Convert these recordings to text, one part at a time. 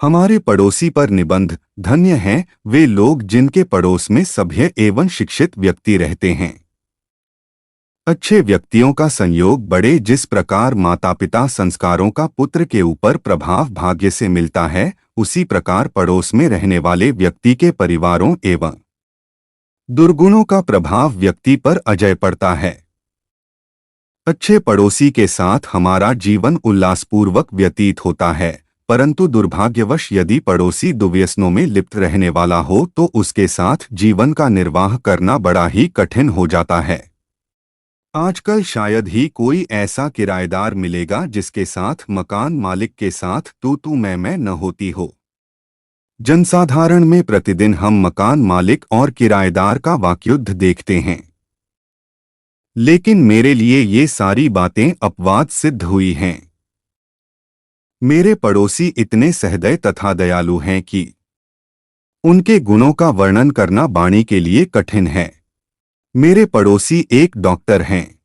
हमारे पड़ोसी पर निबंध। धन्य हैं वे लोग जिनके पड़ोस में सभ्य एवं शिक्षित व्यक्ति रहते हैं। अच्छे व्यक्तियों का संयोग बड़े। जिस प्रकार माता पिता संस्कारों का पुत्र के ऊपर प्रभाव भाग्य से मिलता है, उसी प्रकार पड़ोस में रहने वाले व्यक्ति के परिवारों एवं दुर्गुणों का प्रभाव व्यक्ति पर अजय पड़ता है। अच्छे पड़ोसी के साथ हमारा जीवन उल्लासपूर्वक व्यतीत होता है, परंतु दुर्भाग्यवश यदि पड़ोसी दुर्व्यसनों में लिप्त रहने वाला हो तो उसके साथ जीवन का निर्वाह करना बड़ा ही कठिन हो जाता है। आजकल शायद ही कोई ऐसा किराएदार मिलेगा जिसके साथ मकान मालिक के साथ तू मैं न होती हो। जनसाधारण में प्रतिदिन हम मकान मालिक और किराएदार का वाकयुद्ध देखते हैं, लेकिन मेरे लिए ये सारी बातें अपवाद सिद्ध हुई हैं। मेरे पड़ोसी इतने सहृदय तथा दयालु हैं कि उनके गुणों का वर्णन करना वाणी के लिए कठिन है। मेरे पड़ोसी एक डॉक्टर हैं।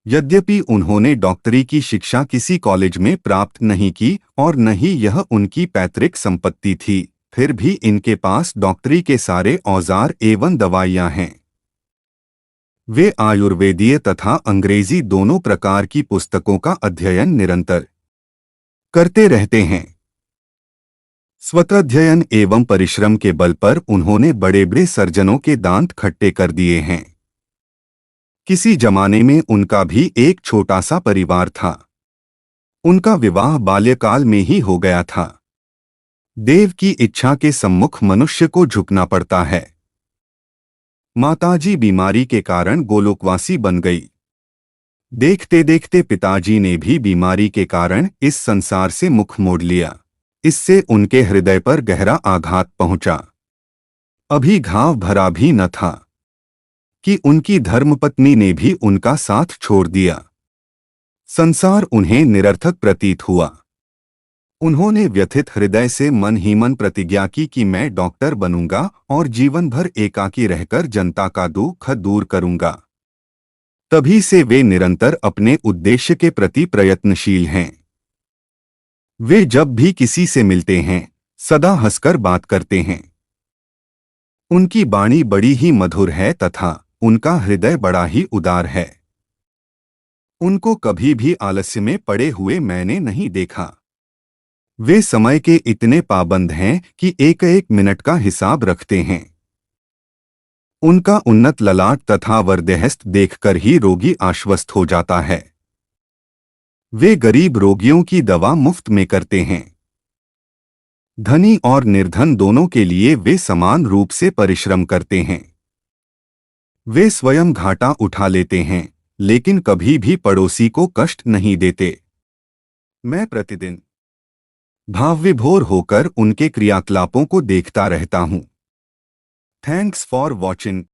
यद्यपि उन्होंने डॉक्टरी की शिक्षा किसी कॉलेज में प्राप्त नहीं की और न ही यह उनकी पैतृक संपत्ति थी, फिर भी इनके पास डॉक्टरी के सारे औजार एवं दवाइयां हैं। वे आयुर्वेदीय तथा अंग्रेजी दोनों प्रकार की पुस्तकों का अध्ययन निरंतर करते रहते हैं। स्वतःध्ययन एवं परिश्रम के बल पर उन्होंने बड़े बड़े सर्जनों के दांत खट्टे कर दिए हैं। किसी जमाने में उनका भी एक छोटा सा परिवार था। उनका विवाह बाल्यकाल में ही हो गया था। देव की इच्छा के सम्मुख मनुष्य को झुकना पड़ता है। माताजी बीमारी के कारण गोलोकवासी बन गई। देखते देखते पिताजी ने भी बीमारी के कारण इस संसार से मुख मोड़ लिया। इससे उनके हृदय पर गहरा आघात पहुंचा। अभी घाव भरा भी न था कि उनकी धर्मपत्नी ने भी उनका साथ छोड़ दिया। संसार उन्हें निरर्थक प्रतीत हुआ। उन्होंने व्यथित हृदय से मन ही मन प्रतिज्ञा की कि मैं डॉक्टर बनूंगा और जीवन भर एकाकी रहकर जनता का दुख दूर करूंगा। तभी से वे निरंतर अपने उद्देश्य के प्रति प्रयत्नशील हैं। वे जब भी किसी से मिलते हैं सदा हंसकर बात करते हैं। उनकी वाणी बड़ी ही मधुर है तथा उनका हृदय बड़ा ही उदार है। उनको कभी भी आलस्य में पड़े हुए मैंने नहीं देखा। वे समय के इतने पाबंद हैं कि एक एक मिनट का हिसाब रखते हैं। उनका उन्नत ललाट तथा वरदेहस्त देखकर ही रोगी आश्वस्त हो जाता है। वे गरीब रोगियों की दवा मुफ्त में करते हैं। धनी और निर्धन दोनों के लिए वे समान रूप से परिश्रम करते हैं। वे स्वयं घाटा उठा लेते हैं, लेकिन कभी भी पड़ोसी को कष्ट नहीं देते। मैं प्रतिदिन भावविभोर होकर उनके क्रियाकलापों को देखता रहता हूँ। Thanks for watching.